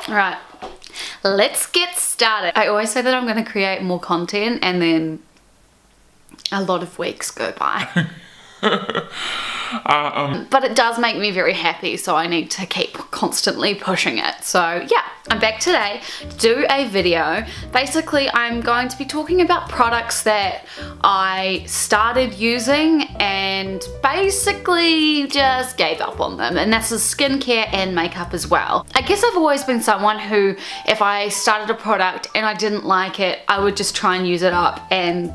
Right, let's get started. I always say that I'm going to create more content and then a lot of weeks go by. But it does make me very happy, so I need to keep constantly pushing it. So yeah, I'm back today to do a video. Basically, I'm going to be talking about products that I started using and basically just gave up on them, and that's the skincare and makeup as well. I guess I've always been someone who, if I started a product and I didn't like it, I would just try and use it up and,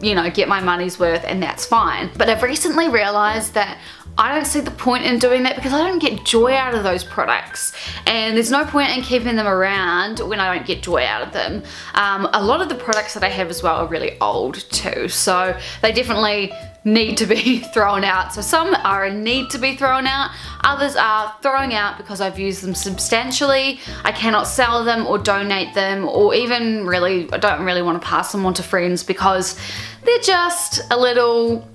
you know, get my money's worth, and that's fine. But I've recently realized that I don't see the point in doing that because I don't get joy out of those products, and there's no point in keeping them around when I don't get joy out of them. A lot of the products that I have as well are really old too, so they definitely need to be thrown out. So some are a need to be thrown out, others are throwing out because I've used them substantially. I cannot sell them or donate them, or even really, I don't really want to pass them on to friends because they're just a little,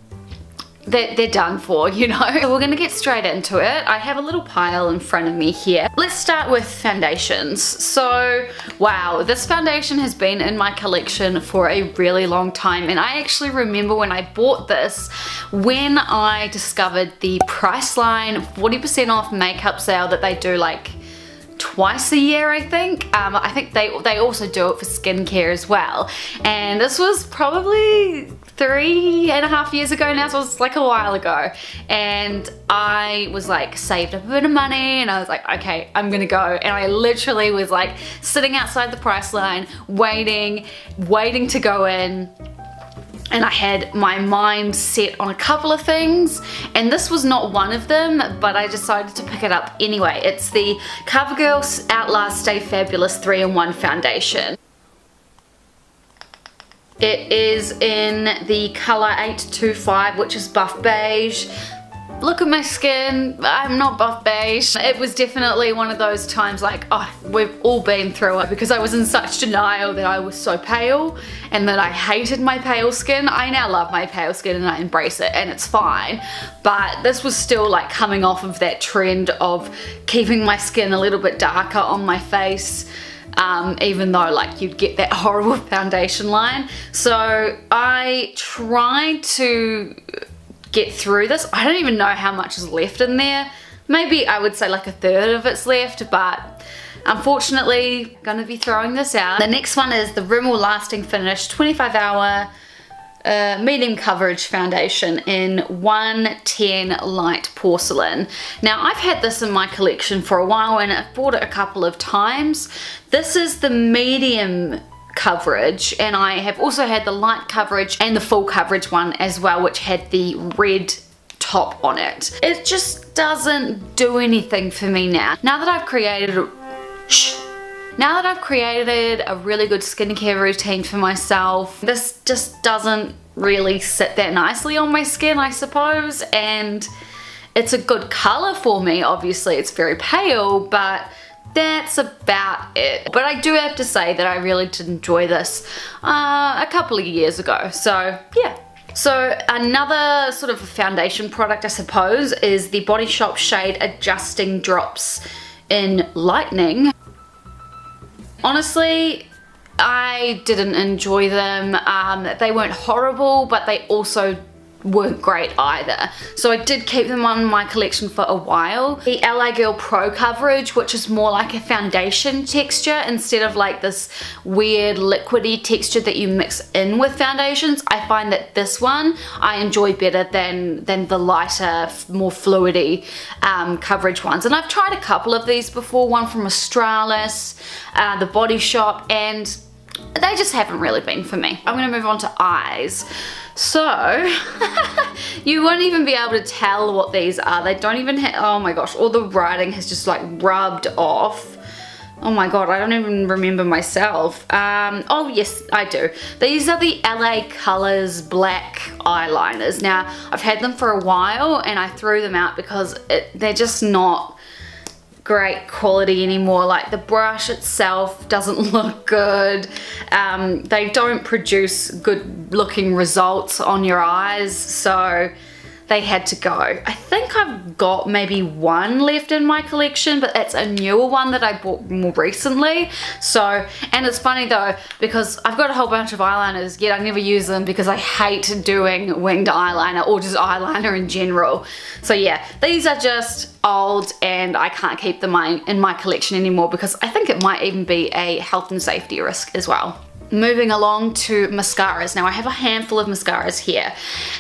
they're done for, you know. So we're gonna get straight into it. I have a little pile in front of me here. Let's start with foundations. So, wow, this foundation has been in my collection for a really long time, and I actually remember when I bought this, when I discovered the Priceline 40% off makeup sale that they do like twice a year, I think. I think they also do it for skincare as well. And this was probably 3.5 years ago now, so it's like a while ago. And I was like, saved up a bit of money, and I was like, okay, I'm gonna go. And I literally was like sitting outside the Priceline, waiting to go in. And I had my mind set on a couple of things, and this was not one of them, but I decided to pick it up anyway. It's the CoverGirl Outlast Stay Fabulous 3-in-1 foundation. It is in the color 825, which is buff beige. Look at my skin, I'm not buff beige. It was definitely one of those times like, oh, we've all been through it, because I was in such denial that I was so pale and that I hated my pale skin. I now love my pale skin and I embrace it, and it's fine. But this was still like coming off of that trend of keeping my skin a little bit darker on my face. Even though like you'd get that horrible foundation line. So I tried to get through this. I don't even know how much is left in there. Maybe I would say like a third of it's left, but unfortunately gonna be throwing this out. The next one is the Rimmel Lasting Finish 25-hour medium coverage foundation in 110 light porcelain. Now I've had this in my collection for a while and I've bought it a couple of times. This is the medium coverage, and I have also had the light coverage and the full coverage one as well, which had the red top on it. It just doesn't do anything for me now. Now that I've created a really good skincare routine for myself, this just doesn't really sit that nicely on my skin, I suppose, and it's a good color for me. Obviously it's very pale, but that's about it. But I do have to say that I really did enjoy this a couple of years ago, so yeah. So another sort of foundation product, I suppose, is the Body Shop Shade Adjusting Drops in Lightning. Honestly, I didn't enjoy them. They weren't horrible, but they also weren't great either. So I did keep them on my collection for a while. The LA Girl Pro coverage, which is more like a foundation texture instead of like this weird liquidy texture that you mix in with foundations. I find that this one I enjoy better than the lighter, more fluidy coverage ones. And I've tried a couple of these before, one from Australis, the Body Shop, and they just haven't really been for me. I'm gonna move on to eyes. So, you won't even be able to tell what these are. They don't even have, oh my gosh, all the writing has just like rubbed off. Oh my god, I don't even remember myself. Oh yes, I do. These are the LA Colors black eyeliners. Now, I've had them for a while and I threw them out because they're just not great quality anymore. Like the brush itself doesn't look good. They don't produce good looking results on your eyes, so they had to go. I think I've got maybe one left in my collection, but it's a newer one that I bought more recently. So, and it's funny though, because I've got a whole bunch of eyeliners, yet I never use them because I hate doing winged eyeliner or just eyeliner in general. So yeah, these are just old and I can't keep them in my collection anymore because I think it might even be a health and safety risk as well. Moving along to mascaras. Now I have a handful of mascaras here.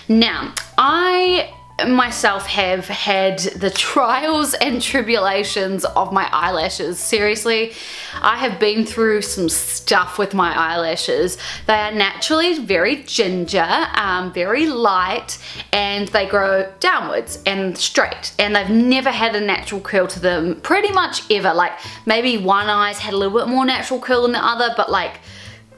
Now I myself have had the trials and tribulations of my eyelashes. Seriously, I have been through some stuff with my eyelashes. They are naturally very ginger, very light, and they grow downwards and straight, and they've never had a natural curl to them pretty much ever. Like maybe one eye's had a little bit more natural curl than the other, but like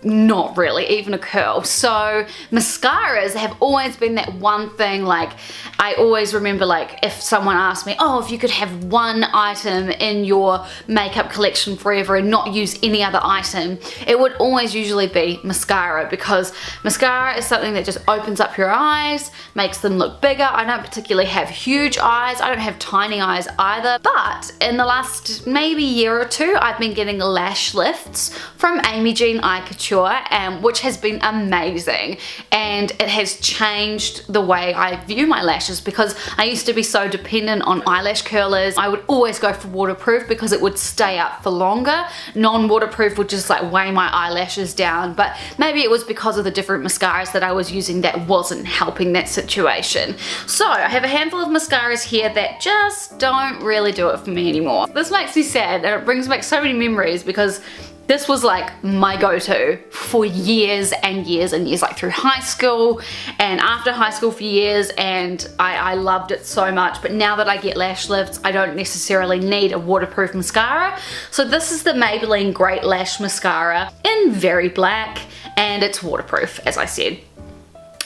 not really even a curl. So mascaras have always been that one thing. Like I always remember, like if someone asked me, oh, if you could have one item in your makeup collection forever and not use any other item, it would always usually be mascara, because mascara is something that just opens up your eyes, makes them look bigger. I don't particularly have huge eyes, I don't have tiny eyes either, but in the last maybe year or two I've been getting lash lifts from Amy Jean Eye Couture, which has been amazing, and it has changed the way I view my lashes, because I used to be so dependent on eyelash curlers. I would always go for waterproof because it would stay up for longer. Non-waterproof would just like weigh my eyelashes down, but maybe it was because of the different mascaras that I was using that wasn't helping that situation. So I have a handful of mascaras here that just don't really do it for me anymore. This makes me sad and it brings back so many memories, because this was like my go-to for years and years and years, like through high school and after high school for years, and I loved it so much. But now that I get lash lifts, I don't necessarily need a waterproof mascara. So this is the Maybelline Great Lash Mascara in Very Black, and it's waterproof, as I said.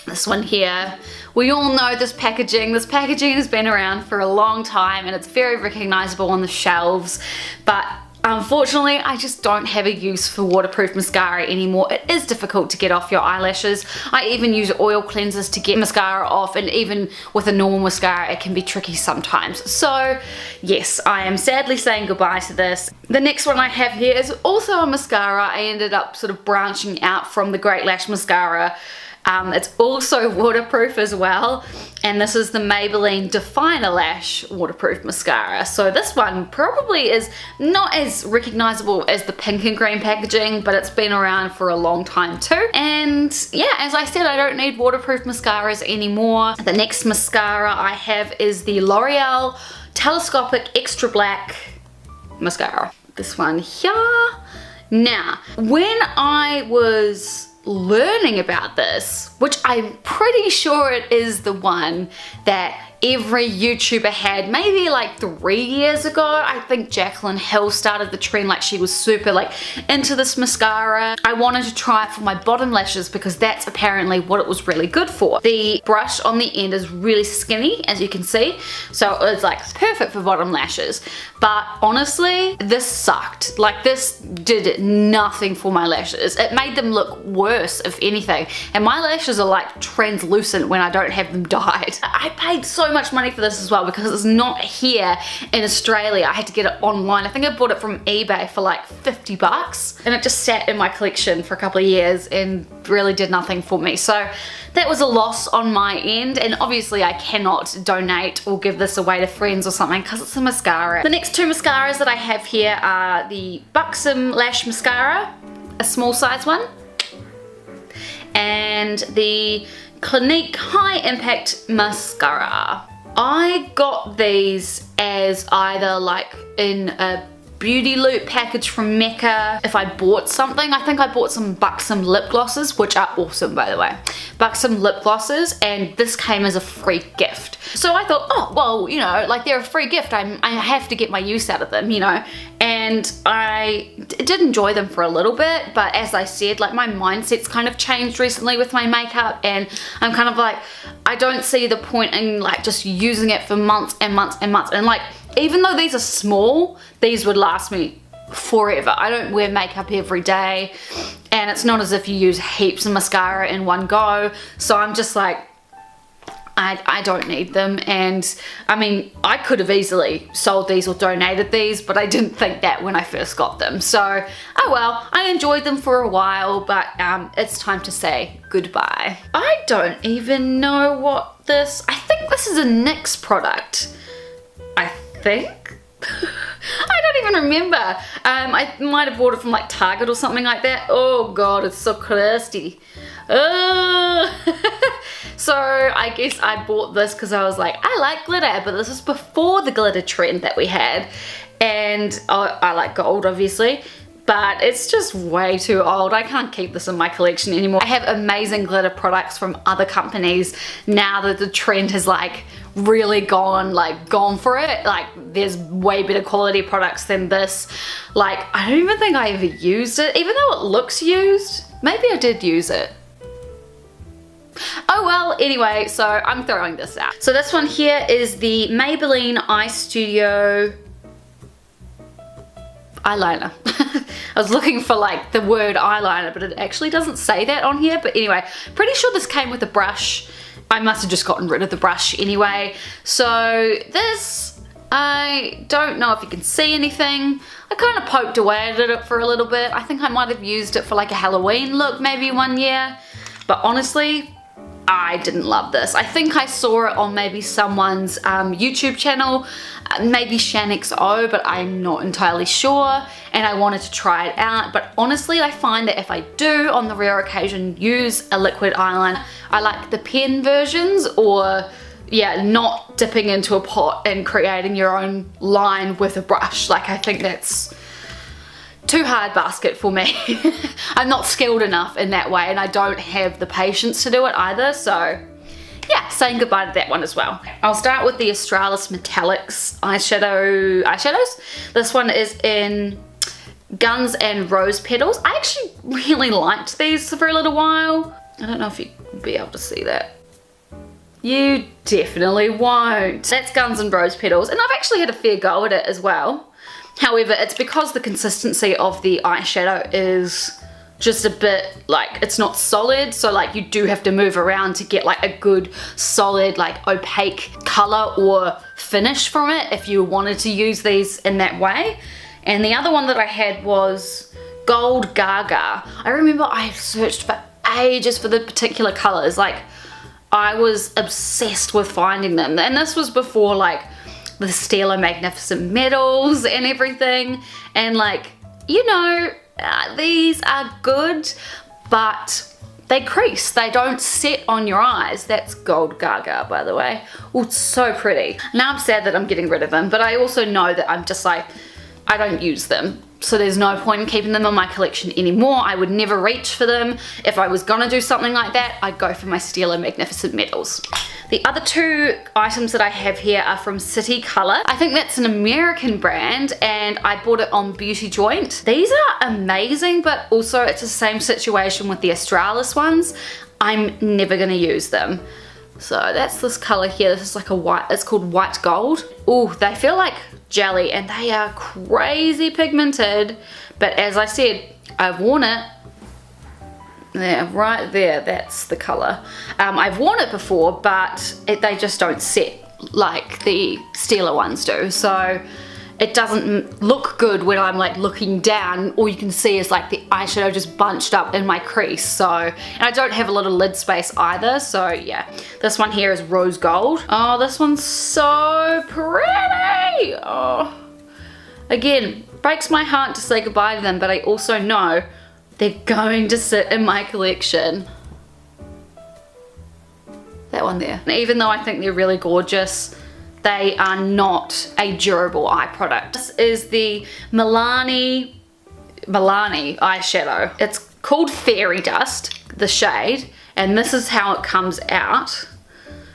This one here, we all know this packaging. This packaging has been around for a long time and it's very recognizable on the shelves, but unfortunately, I just don't have a use for waterproof mascara anymore. It is difficult to get off your eyelashes. I even use oil cleansers to get mascara off, and even with a normal mascara, it can be tricky sometimes. So yes, I am sadly saying goodbye to this. The next one I have here is also a mascara. I ended up sort of branching out from the Great Lash Mascara. It's also waterproof as well, and this is the Maybelline Definer Lash Waterproof Mascara. So this one probably is not as recognizable as the pink and green packaging, but it's been around for a long time too. And yeah, as I said, I don't need waterproof mascaras anymore. The next mascara I have is the L'Oreal Telescopic Extra Black Mascara. This one here. Now, when I was learning about this, which I'm pretty sure it is the one that every YouTuber had maybe like 3 years ago. I think Jaclyn Hill started the trend, like she was super like into this mascara. I wanted to try it for my bottom lashes because that's apparently what it was really good for. The brush on the end is really skinny, as you can see, so it's like perfect for bottom lashes. But honestly, this sucked. Like this did nothing for my lashes. It made them look worse, if anything. And my lashes are like translucent when I don't have them dyed. I paid so much money for this as well because it's not here in Australia. I had to get it online. I think I bought it from eBay for like 50 bucks, and it just sat in my collection for a couple of years and really did nothing for me. So that was a loss on my end, and obviously I cannot donate or give this away to friends or something because it's a mascara. The next two mascaras that I have here are the Buxom Lash Mascara, a small size one, and the Clinique High Impact Mascara. I got these as either like in a beauty loop package from Mecca. If I bought something, I think I bought some Buxom lip glosses, which are awesome by the way. Buxom lip glosses, and this came as a free gift. So I thought, oh, well, you know, like they're a free gift, I have to get my use out of them, you know. And I did enjoy them for a little bit, but as I said, like my mindset's kind of changed recently with my makeup, and I'm kind of like, I don't see the point in like just using it for months and months and months. And like, even though these are small, these would last me forever. I don't wear makeup every day, and it's not as if you use heaps of mascara in one go. So I'm just like, I don't need them, and I mean, I could have easily sold these or donated these, but I didn't think that when I first got them. So, oh well, I enjoyed them for a while, but it's time to say goodbye. I don't even know what this, I think this is a NYX product. I think? I don't even remember. I might have bought it from like Target or something like that. Oh god, it's so crusty. So I guess I bought this because I was like, I like glitter, but this is before the glitter trend that we had, and I like gold obviously, but it's just way too old. I can't keep this in my collection anymore. I have amazing glitter products from other companies now that the trend has like really gone for it. Like there's way better quality products than this. Like I don't even think I ever used it, even though it looks used. Maybe I did use it. Oh well, anyway, so I'm throwing this out. So this one here is the Maybelline Eye Studio eyeliner. I was looking for like the word eyeliner, but it actually doesn't say that on here. But anyway, pretty sure this came with a brush. I must have just gotten rid of the brush anyway. So this, I don't know if you can see anything. I kind of poked away at it for a little bit. I think I might have used it for like a Halloween look maybe one year. But honestly, I didn't love this. I think I saw it on maybe someone's YouTube channel, maybe ShanXO, but I'm not entirely sure, and I wanted to try it out. But honestly, I find that if I do on the rare occasion use a liquid eyeliner, I like the pen versions, or yeah, not dipping into a pot and creating your own line with a brush. Like I think that's too hard basket for me. I'm not skilled enough in that way, and I don't have the patience to do it either, so yeah, saying goodbye to that one as well. I'll start with the Australis Metallics eyeshadows. This one is in Guns and Rose Petals. I actually really liked these for a little while. I don't know if you'll be able to see that. You definitely won't. That's Guns and Rose Petals, and I've actually had a fair go at it as well. However, it's because the consistency of the eyeshadow is just a bit like, it's not solid, so like you do have to move around to get like a good solid like opaque color or finish from it if you wanted to use these in that way. And the other one that I had was Gold Gaga. I remember I searched for ages for the particular colors. Like I was obsessed with finding them, and this was before like the Stila Magnificent Metals and everything, and like, you know, these are good, but they crease, they don't sit on your eyes. That's Gold Gaga, by the way. Oh, it's so pretty. Now I'm sad that I'm getting rid of them, but I also know that I'm just like, I don't use them, so there's no point in keeping them in my collection anymore. I would never reach for them. If I was gonna do something like that, I'd go for my Stila Magnificent Metals. The other two items that I have here are from City Color. I think that's an American brand, and I bought it on Beauty Joint. These are amazing, but also it's the same situation with the Australis ones. I'm never gonna use them. So that's this color here. This is like a white, it's called White Gold. Oh, they feel like jelly, and they are crazy pigmented. But as I said, I've worn it. There, right there, that's the color. I've worn it before, but they just don't set like the Stila ones do. So it doesn't look good when I'm like looking down. All you can see is like the eyeshadow just bunched up in my crease. So, and I don't have a lot of lid space either. So yeah, this one here is Rose Gold. Oh, this one's so pretty. Oh, again, breaks my heart to say goodbye to them, but I also know they're going to sit in my collection. That one there. And even though I think they're really gorgeous, they are not a durable eye product. This is the Milani eyeshadow. It's called Fairy Dust, the shade, and this is how it comes out.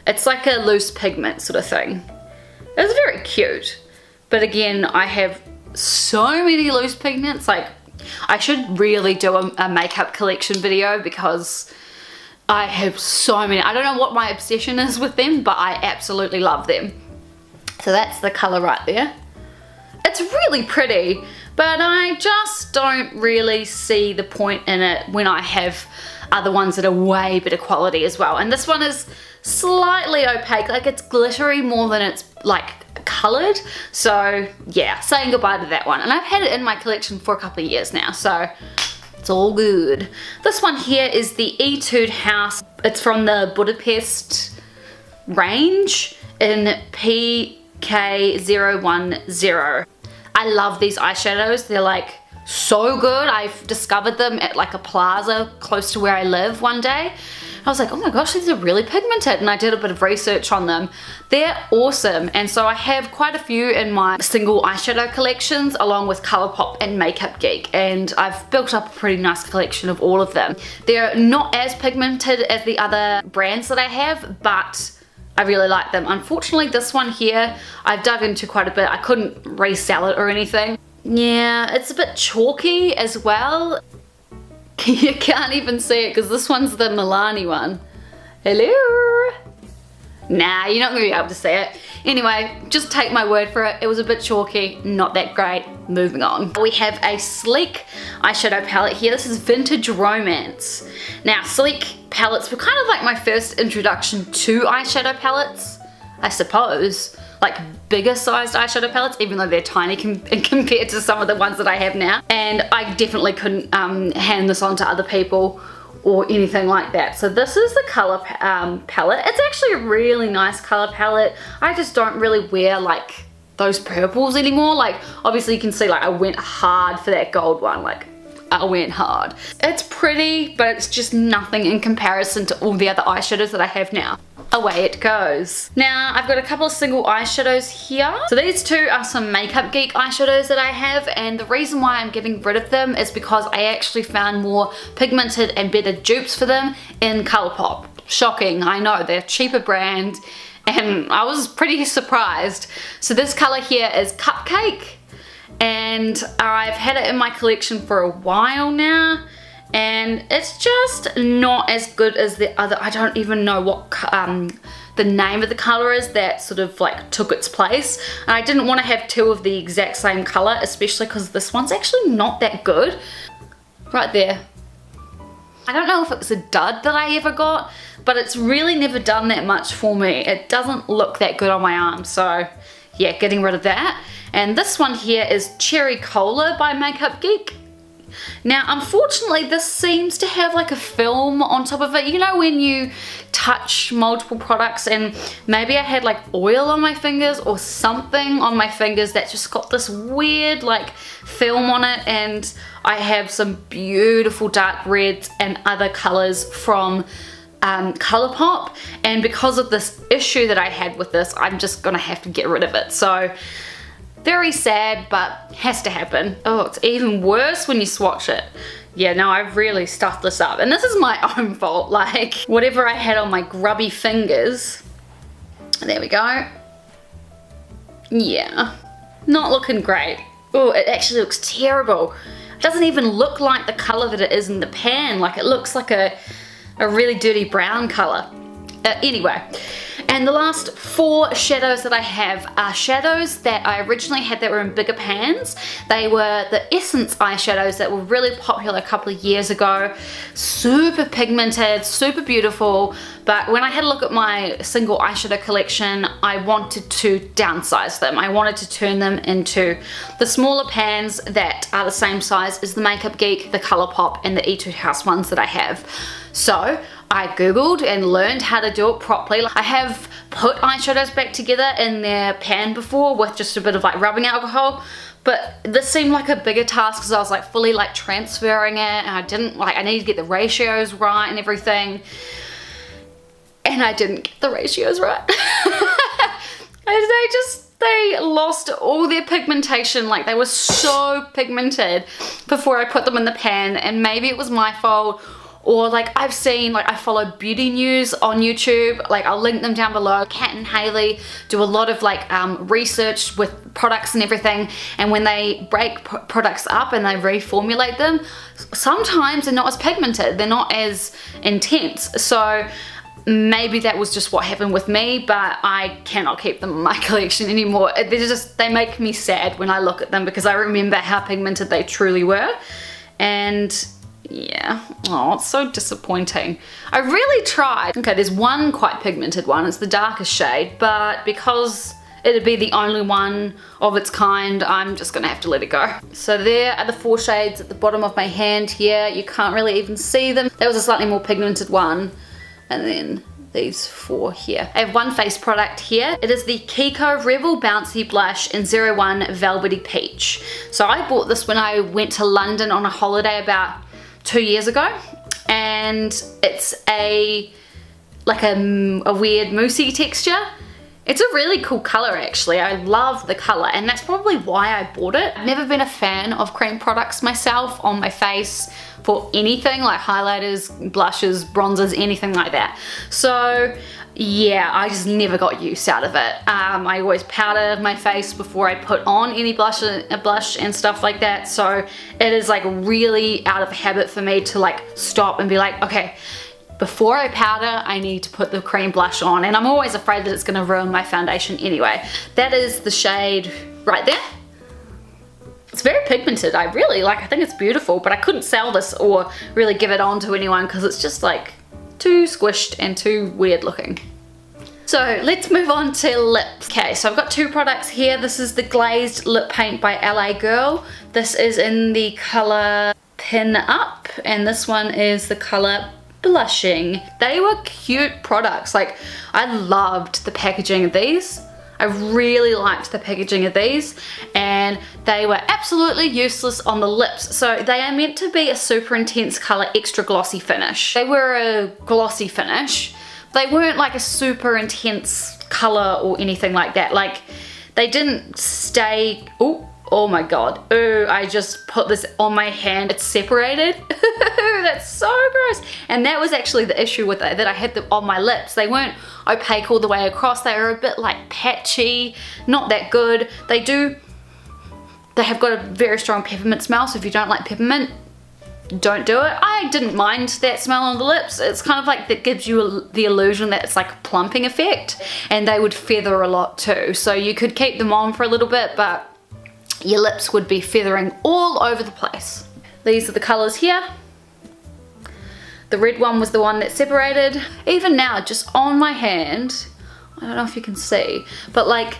It's like a loose pigment sort of thing. It's very cute, but again, I have so many loose pigments. Like, I should really do a makeup collection video because I have so many. I don't know what my obsession is with them, but I absolutely love them. So that's the color right there. It's really pretty, but I just don't really see the point in it when I have other ones that are way better quality as well. And this one is slightly opaque, like it's glittery more than it's like colored. So yeah, saying goodbye to that one. And I've had it in my collection for a couple of years now, so it's all good. This one here is the Etude House. It's from the Budapest range in PK010. I love these eyeshadows. They're like so good. I've discovered them at like a plaza close to where I live one day. I was like, oh my gosh, these are really pigmented, and I did a bit of research on them. They're awesome, and so I have quite a few in my single eyeshadow collections along with Colourpop and Makeup Geek, and I've built up a pretty nice collection of all of them. They're not as pigmented as the other brands that I have, but I really like them. Unfortunately, this one here, I've dug into quite a bit. I couldn't resell it or anything. Yeah, it's a bit chalky as well. You can't even see it because this one's the Milani one. Hello? Nah, you're not going to be able to see it. Anyway, just take my word for it. It was a bit chalky, not that great. Moving on. We have a sleek eyeshadow palette here. This is Vintage Romance. Now, sleek palettes were kind of like my first introduction to eyeshadow palettes, I suppose. Like bigger sized eyeshadow palettes, even though they're tiny compared to some of the ones that I have now. And I definitely couldn't hand this on to other people or anything like that. So this is the color palette. It's actually a really nice color palette. I just don't really wear like those purples anymore. Like obviously you can see like I went hard for that gold one. Like I went hard. It's pretty, but it's just nothing in comparison to all the other eyeshadows that I have now. Away it goes. Now I've got a couple of single eyeshadows here. So these two are some Makeup Geek eyeshadows that I have, and the reason why I'm getting rid of them is because I actually found more pigmented and better dupes for them in Colourpop. Shocking, I know, they're a cheaper brand, and I was pretty surprised. So this color here is Cupcake, and I've had it in my collection for a while now, and it's just not as good as the other. I don't even know what the name of the color is that sort of like took its place, and I didn't want to have two of the exact same color, especially because this one's actually not that good. Right there. I don't know if it was a dud that I ever got, but it's really never done that much for me. It doesn't look that good on my arm, so yeah, getting rid of that. And this one here is Cherry Cola by Makeup Geek. Now, unfortunately, this seems to have like a film on top of it. You know when you touch multiple products and maybe I had like oil on my fingers or something on my fingers that just got this weird like film on it, and I have some beautiful dark reds and other colors from Colourpop, and because of this issue that I had with this, I'm just gonna have to get rid of it. So very sad, but has to happen. Oh, it's even worse when you swatch it. Yeah, no, I've really stuffed this up, and this is my own fault. Like whatever I had on my grubby fingers, there we go. Yeah, not looking great. Oh, it actually looks terrible. It doesn't even look like the color that it is in the pan. Like it looks like a really dirty brown color. Anyway, and the last four shadows that I have are shadows that I originally had that were in bigger pans. They were the Essence eyeshadows that were really popular a couple of years ago. Super pigmented, super beautiful, but when I had a look at my single eyeshadow collection, I wanted to downsize them. I wanted to turn them into the smaller pans that are the same size as the Makeup Geek, the Colourpop, and the Etude House ones that I have. So I googled and learned how to do it properly. I have put eyeshadows back together in their pan before with just a bit of like rubbing alcohol, but this seemed like a bigger task because I was like fully like transferring it, and I needed to get the ratios right and everything, and I didn't get the ratios right. They lost all their pigmentation. Like they were so pigmented before I put them in the pan, and maybe it was my fault. Or like I've seen, like I follow beauty news on YouTube, like I'll link them down below. Kat and Haley do a lot of like research with products and everything, and when they break products up and they reformulate them, sometimes they're not as pigmented, they're not as intense. So maybe that was just what happened with me, but I cannot keep them in my collection anymore. They make me sad when I look at them because I remember how pigmented they truly were. And Yeah, oh, it's so disappointing. I really tried. Okay, there's one quite pigmented one. It's the darkest shade, but because it'd be the only one of its kind, I'm just gonna have to let it go. So there are the 4 shades at the bottom of my hand here. You can't really even see them. There was a slightly more pigmented one, and then these 4 here. I have one face product here. It is the Kiko Rebel Bouncy Blush in 01 Velvety Peach. So I bought this when I went to London on a holiday about 2 years ago, and it's like a weird moussey texture. It's a really cool color actually. I love the color, and that's probably why I bought it. I've never been a fan of cream products myself on my face for anything like highlighters, blushes, bronzers, anything like that. So yeah, I just never got use out of it. I always powder my face before I put on any blush and stuff like that. So it is like really out of habit for me to like stop and be like, okay, before I powder, I need to put the cream blush on, and I'm always afraid that it's gonna ruin my foundation anyway. That is the shade right there. It's very pigmented. I really like, I think it's beautiful, but I couldn't sell this or really give it on to anyone because it's just like too squished and too weird looking. So let's move on to lips. Okay, so I've got 2 products here. This is the Glazed Lip Paint by LA Girl. This is in the color Pin Up, and this one is the color Blushing. They were cute products. Like, I loved the packaging of these. I really liked the packaging of these, and they were absolutely useless on the lips. So they are meant to be a super intense color, extra glossy finish. They were a glossy finish. They weren't like a super intense color or anything like that. Like, they didn't stay, oh my god. Ooh, I just put this on my hand. It's separated. That's so gross. And that was actually the issue with it, that I had them on my lips. They weren't opaque all the way across. They were a bit like patchy, not that good. They have got a very strong peppermint smell, so if you don't like peppermint, don't do it. I didn't mind that smell on the lips. It's kind of like that gives you the illusion that it's like a plumping effect, and they would feather a lot too. So you could keep them on for a little bit, but your lips would be feathering all over the place. These are the colors here. The red one was the one that separated. Even now, just on my hand, I don't know if you can see, but like,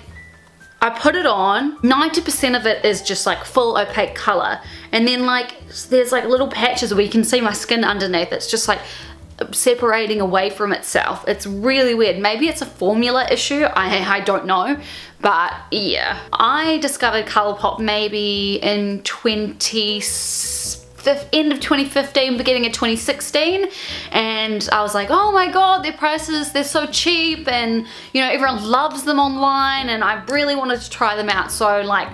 I put it on, 90% of it is just like full opaque color, and then like there's like little patches where you can see my skin underneath. It's just like separating away from itself. It's really weird. Maybe it's a formula issue, I don't know, but yeah. I discovered ColourPop maybe in end of 2015, beginning of 2016, and I was like, oh my god, their prices, they're so cheap, and you know, everyone loves them online, and I really wanted to try them out. So like,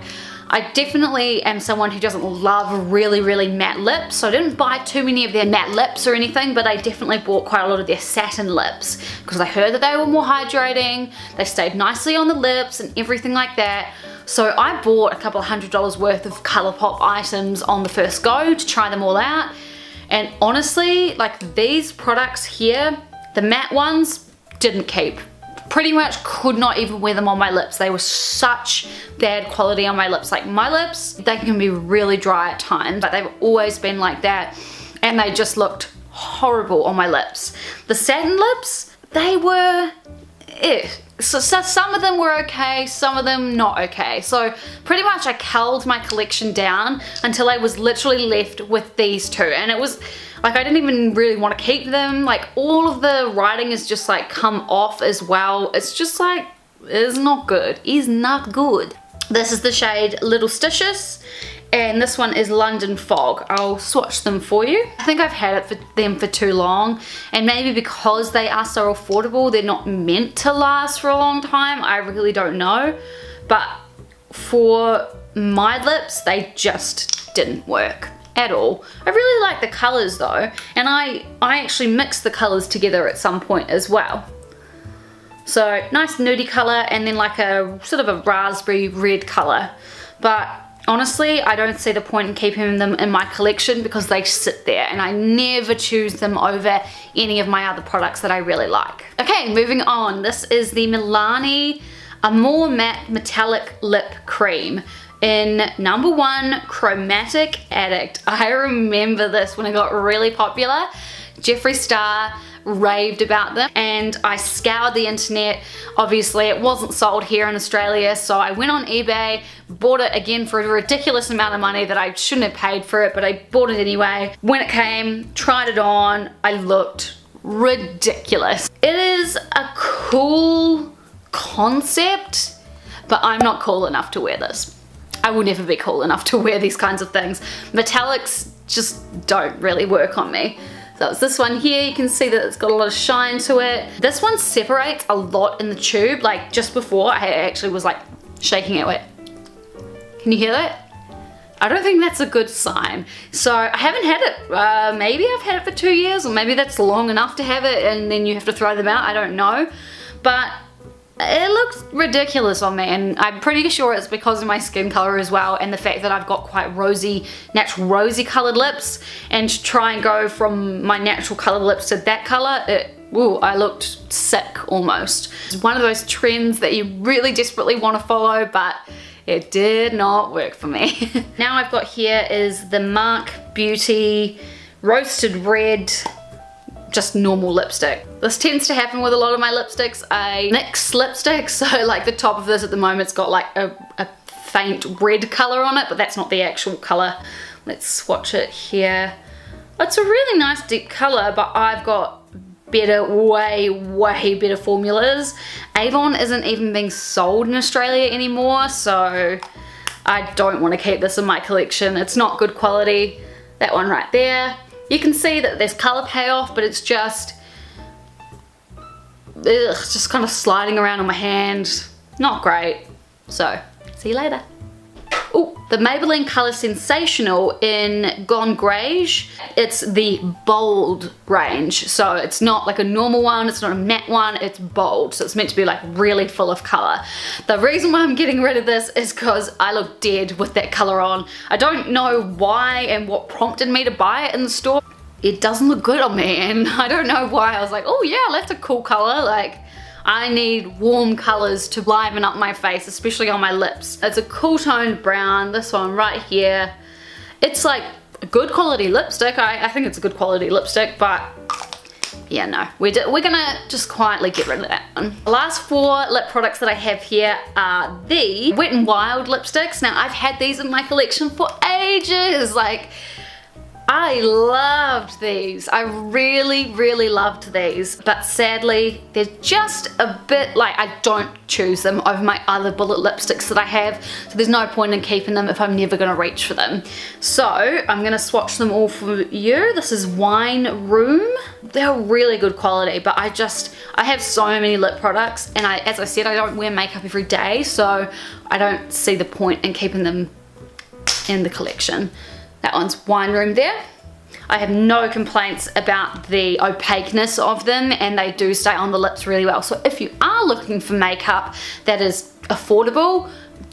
I definitely am someone who doesn't love really matte lips, so I didn't buy too many of their matte lips or anything, but I definitely bought quite a lot of their satin lips because I heard that they were more hydrating, they stayed nicely on the lips and everything like that. So I bought a couple of $100 worth of ColourPop items on the first go to try them all out, and honestly, like these products here, the matte ones, didn't keep. Pretty much could not even wear them on my lips. They were such bad quality on my lips. Like my lips, they can be really dry at times, but they've always been like that, and they just looked horrible on my lips. The satin lips, they were so some of them were okay, some of them not okay. So pretty much I culled my collection down until I was literally left with these 2, and it was like, I didn't even really want to keep them. Like all of the writing is just like come off as well. It's just like, it's not good. It's not good. This is the shade Little Stitches, and this one is London Fog. I'll swatch them for you. I think I've had them for too long, and maybe because they are so affordable, they're not meant to last for a long time. I really don't know, but for my lips, they just didn't work at all. I really like the colors though, and I actually mixed the colors together at some point as well. So nice nudie color, and then like a sort of a raspberry red color. But honestly, I don't see the point in keeping them in my collection because they sit there, and I never choose them over any of my other products that I really like. Okay, moving on. This is the Milani a more matte metallic lip cream in number 1 Chromatic Addict. I remember this when it got really popular. Jeffree Star raved about them and I scoured the internet. Obviously it wasn't sold here in Australia, so I went on eBay, bought it again for a ridiculous amount of money that I shouldn't have paid for it, but I bought it anyway. When it came, tried it on, I looked ridiculous. It is a cool concept, but I'm not cool enough to wear this. I will never be cool enough to wear these kinds of things. Metallics just don't really work on me. So it's this one here, you can see that it's got a lot of shine to it. This one separates a lot in the tube, like just before I actually was like shaking it. Wait, can you hear that? I don't think that's a good sign. So I haven't had it, maybe I've had it for 2 years, or maybe that's long enough to have it and then you have to throw them out, I don't know. But it looks ridiculous on me, and I'm pretty sure it's because of my skin color as well, and the fact that I've got quite rosy, natural rosy colored lips, and to try and go from my natural colored lips to that color, I looked sick almost. It's one of those trends that you really desperately want to follow, but it did not work for me. Now I've got here is the Mark Beauty Roasted Red, just normal lipstick. This tends to happen with a lot of my lipsticks. I mix lipsticks, so like the top of this at the moment, it's got like a faint red color on it, but that's not the actual color. Let's swatch it here. It's a really nice deep color, but I've got better, way better formulas. Avon isn't even being sold in Australia anymore, so I don't want to keep this in my collection. It's not good quality. That one right there. You can see that there's color payoff, but it's just, just kind of sliding around on my hand. Not great. So, see you later. Oh, the Maybelline Color Sensational in Gone Greige. It's the bold range. So it's not like a normal one, it's not a matte one, it's bold. So it's meant to be like really full of color. The reason why I'm getting rid of this is because I look dead with that color on. I don't know why and what prompted me to buy it in the store. It doesn't look good on me, and I don't know why. I was like, oh yeah, that's a cool color. Like, I need warm colors to liven up my face, especially on my lips. It's a cool toned brown, this one right here. It's like a good quality lipstick. I think it's a good quality lipstick, but yeah, no. We're gonna just quietly get rid of that one. The last 4 lip products that I have here are the Wet n Wild lipsticks. Now, I've had these in my collection for ages. Like, I loved these. I really loved these, but sadly they're just a bit like, I don't choose them over my other bullet lipsticks that I have, so there's no point in keeping them if I'm never gonna reach for them. So I'm gonna swatch them all for you. This is Wine Room. They're really good quality, but I have so many lip products, and as I said, I don't wear makeup every day, so I don't see the point in keeping them in the collection. That one's Wine Room there. I have no complaints about the opaqueness of them, and they do stay on the lips really well. So if you are looking for makeup that is affordable,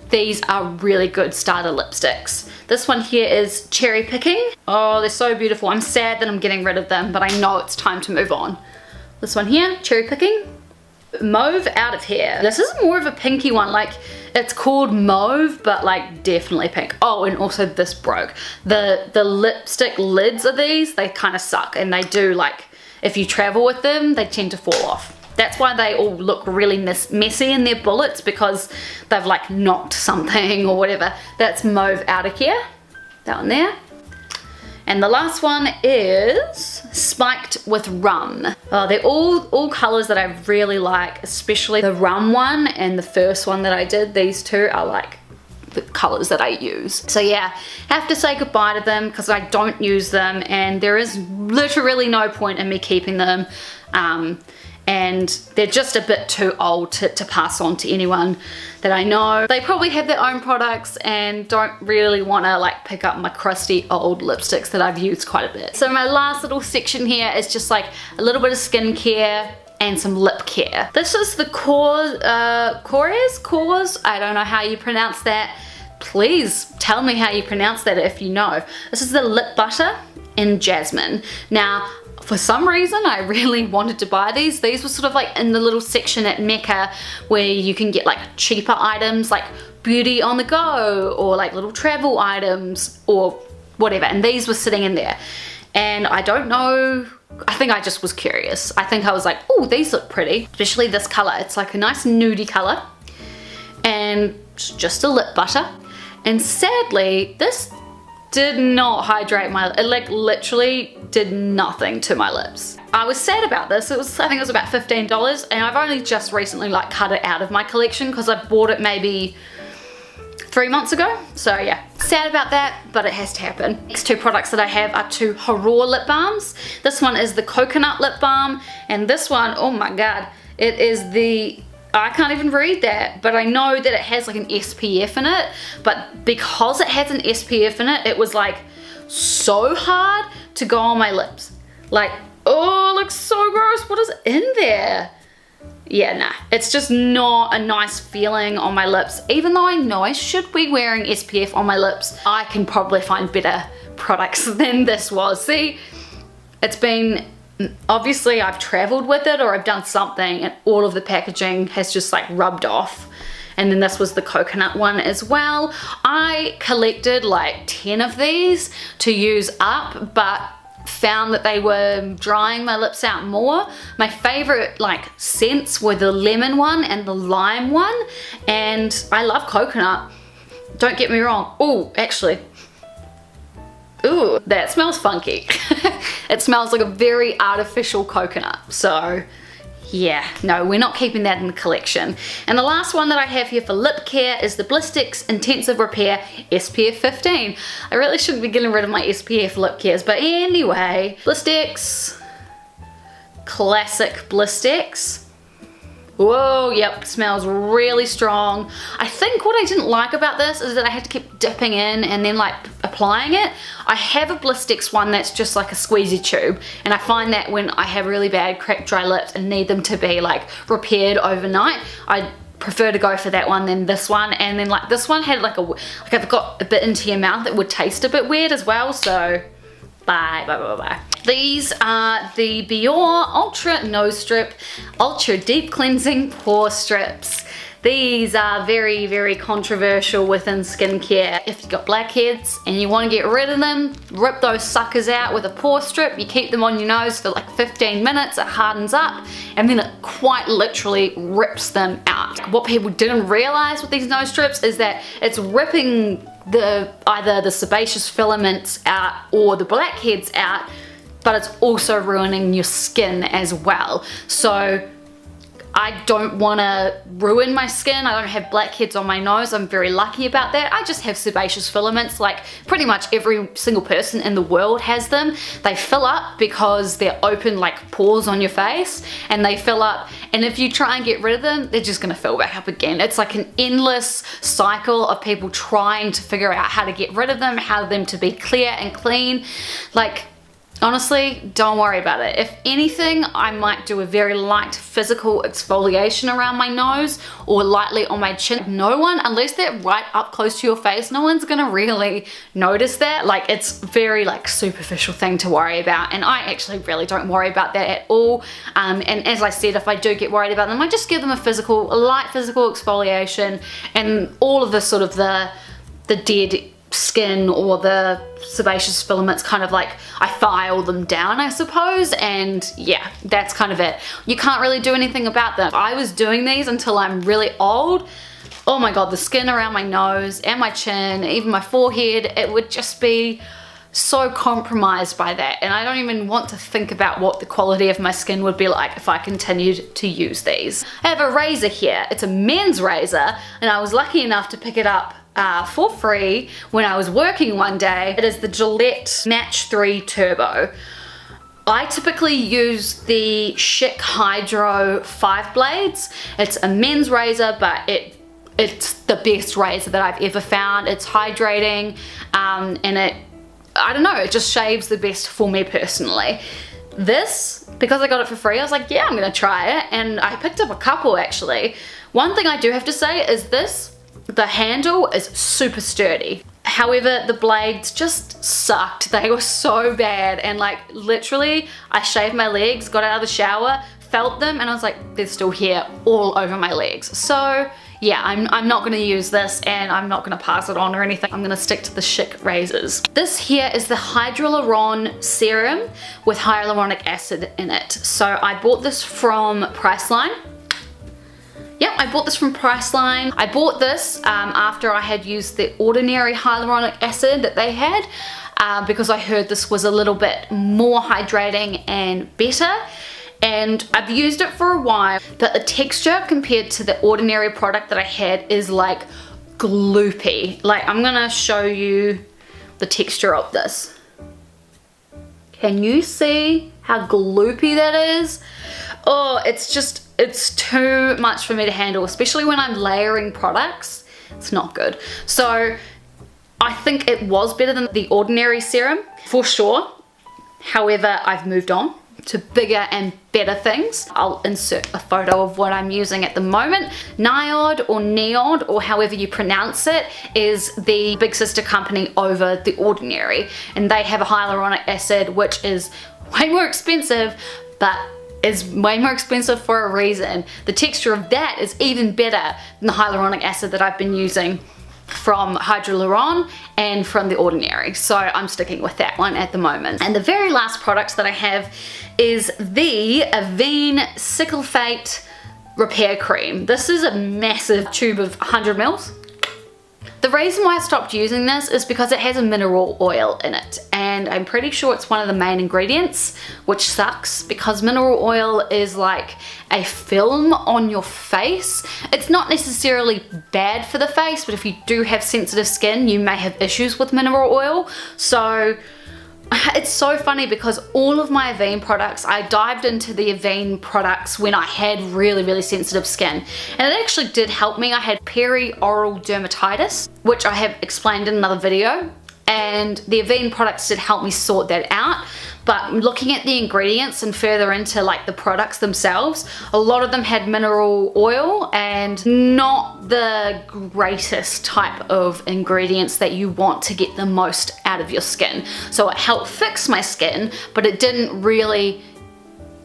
these are really good starter lipsticks. This one here is Cherry Picking. Oh, they're so beautiful. I'm sad that I'm getting rid of them, but I know it's time to move on. This one here, Cherry Picking. Mauve Out of Here. This is more of a pinky one, like it's called mauve, but like definitely pink. Oh, and also this broke. The lipstick lids of these, they kind of suck, and they do, like, if you travel with them, they tend to fall off. That's why they all look really messy in their bullets, because they've like knocked something or whatever. That's Mauve Out of Here. That one there. And the last one is Spiked with Rum. Oh, they're all colors that I really like, especially the rum one and the first one that I did. These two are like the colors that I use. So yeah, have to say goodbye to them because I don't use them, and there is literally no point in me keeping them. And they're just a bit too old to pass on to anyone that I know. They probably have their own products and don't really want to like pick up my crusty old lipsticks that I've used quite a bit. So my last little section here is just like a little bit of skincare and some lip care. This is the Kors, I don't know how you pronounce that. Please tell me how you pronounce that if you know. This is the lip butter in Jasmine. Now, for some reason I really wanted to buy these. These were sort of like in the little section at Mecca where you can get like cheaper items like beauty on the go or like little travel items or whatever, and these were sitting in there. And I don't know, I think I just was curious. I think I was like, oh, these look pretty, especially this color. It's like a nice nudie color and just a lip butter. And sadly, this did not hydrate my, it like literally did nothing to my lips. I was sad about this. I think it was about $15, and I've only just recently like cut it out of my collection because I bought it maybe 3 months ago. So yeah, sad about that, but it has to happen. Next two products that I have are two Horror lip balms. This one is the coconut lip balm, and this one, oh my god, it is the, I can't even read that, but I know that it has like an SPF in it, but because it has an SPF in it, it was like so hard to go on my lips. Like, oh, it looks so gross. What is in there? Yeah, nah, it's just not a nice feeling on my lips. Even though I know I should be wearing SPF on my lips, I can probably find better products than this was. See, it's been, obviously I've traveled with it or I've done something and all of the packaging has just like rubbed off. And then this was the coconut one as well. I collected like 10 of these to use up, but found that they were drying my lips out more. My favorite like scents were the lemon one and the lime one, and I love coconut, don't get me wrong. Oh, actually, ooh, that smells funky. It smells like a very artificial coconut, so yeah, no, we're not keeping that in the collection. And the last one that I have here for lip care is the Blistex Intensive Repair SPF 15. I really shouldn't be getting rid of my SPF lip cares, but anyway, Blistex, classic Blistex. Whoa, yep, smells really strong. I think what I didn't like about this is that I had to keep dipping in and then like applying it. I have a Blistex one that's just like a squeezy tube, and I find that when I have really bad cracked dry lips and need them to be like repaired overnight, I prefer to go for that one than this one. And then like this one had like a, like if it got a bit into your mouth it would taste a bit weird as well, so bye, bye, bye, bye. These are the Biore Ultra Nose Strip Ultra Deep Cleansing Pore Strips. These are very, very controversial within skincare. If you've got blackheads and you want to get rid of them, rip those suckers out with a pore strip. You keep them on your nose for like 15 minutes, it hardens up, and then it quite literally rips them out. What people didn't realize with these nose strips is that it's ripping either the sebaceous filaments out or the blackheads out, but it's also ruining your skin as well. So I don't want to ruin my skin. I don't have blackheads on my nose. I'm very lucky about that. I just have sebaceous filaments, like pretty much every single person in the world has them. They fill up because they're open like pores on your face, and they fill up, and if you try and get rid of them, they're just gonna fill back up again. It's like an endless cycle of people trying to figure out how to get rid of them, how them to be clear and clean. Like, honestly, don't worry about it. If anything, I might do a very light physical exfoliation around my nose or lightly on my chin. No one, unless they're right up close to your face, no one's gonna really notice that. Like, it's very like superficial thing to worry about, and I actually really don't worry about that at all. And as I said, if I do get worried about them, I just give them a light physical exfoliation, and all of the sort of the dead skin or the sebaceous filaments kind of like, I file them down, I suppose, and yeah, that's kind of it. You can't really do anything about them. I was doing these until I'm really old. Oh my god, the skin around my nose and my chin, even my forehead, it would just be so compromised by that, and I don't even want to think about what the quality of my skin would be like if I continued to use these. I have a razor here. It's a men's razor, and I was lucky enough to pick it up for free when I was working one day. It is the Gillette Match 3 Turbo. I typically use the Schick Hydro 5 blades. It's a men's razor, but it's the best razor that I've ever found. It's hydrating, and I don't know, it just shaves the best for me personally. This, because I got it for free, I was like, yeah, I'm gonna try it, and I picked up a couple actually. One thing I do have to say is this, the handle is super sturdy. However, the blades just sucked. They were so bad, and like literally I shaved my legs, got out of the shower, felt them, and I was like, there's still hair all over my legs. So yeah, I'm not gonna use this, and I'm not gonna pass it on or anything. I'm gonna stick to the Schick razors. This here is the Hyaluron Serum with hyaluronic acid in it. So I bought this from Priceline. Yep, I bought this from Priceline. I bought this after I had used the ordinary hyaluronic acid that they had because I heard this was a little bit more hydrating and better. And I've used it for a while, but the texture compared to the ordinary product that I had is like gloopy. Like, I'm gonna show you the texture of this. Can you see how gloopy that is? Oh, it's too much for me to handle, especially when I'm layering products. It's not good. So I think it was better than the ordinary serum, for sure. However, I've moved on to bigger and better things. I'll insert a photo of what I'm using at the moment. NEEEEED or NEEEEED, or however you pronounce it, is the big sister company over the ordinary, and they have a hyaluronic acid which is way more expensive, but is way more expensive for a reason. The texture of that is even better than the hyaluronic acid that I've been using from Hyaluron and from the ordinary, so I'm sticking with that one at the moment. And the very last product that I have is the Avene Sickle Fate Repair Cream. This is a massive tube of 100 mils. The reason why I stopped using this is because it has a mineral oil in it, and I'm pretty sure it's one of the main ingredients, which sucks because mineral oil is like a film on your face. It's not necessarily bad for the face, but if you do have sensitive skin, you may have issues with mineral oil. So it's so funny because all of my Avene products, I dived into the Avene products when I had really sensitive skin, and it actually did help me. I had peri-oral dermatitis, which I have explained in another video, and the Avene products did help me sort that out. But looking at the ingredients and further into like the products themselves, a lot of them had mineral oil and not the greatest type of ingredients that you want to get the most out of your skin. So it helped fix my skin, but it didn't really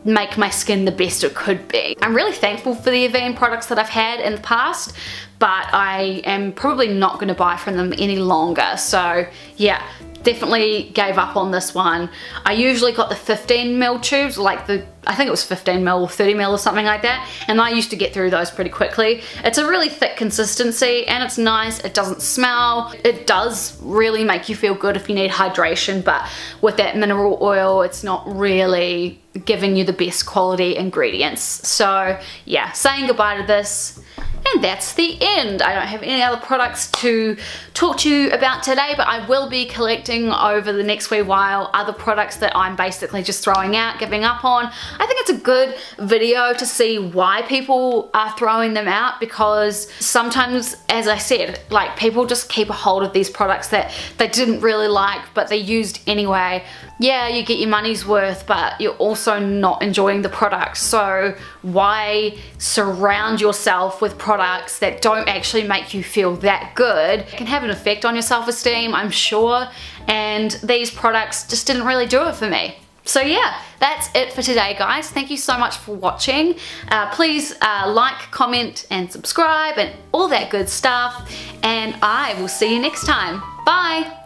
make my skin the best it could be. I'm really thankful for the Avene products that I've had in the past, but I am probably not going to buy from them any longer. So yeah, definitely gave up on this one. I usually got the 15 ml tubes, like I think it was 15 ml or 30 ml or something like that, and I used to get through those pretty quickly. It's a really thick consistency and it's nice. It doesn't smell. It does really make you feel good if you need hydration, but with that mineral oil, it's not really giving you the best quality ingredients. So yeah, saying goodbye to this. And that's the end. I don't have any other products to talk to you about today, but I will be collecting over the next wee while other products that I'm basically just throwing out, giving up on. I think it's a good video to see why people are throwing them out, because sometimes, as I said, like people just keep a hold of these products that they didn't really like, but they used anyway. Yeah, you get your money's worth, but you're also not enjoying the product. So why surround yourself with products that don't actually make you feel that good? It can have an effect on your self-esteem, I'm sure, and these products just didn't really do it for me. So yeah, that's it for today, guys. Thank you so much for watching. Please like, comment, and subscribe, and all that good stuff, and I will see you next time. Bye!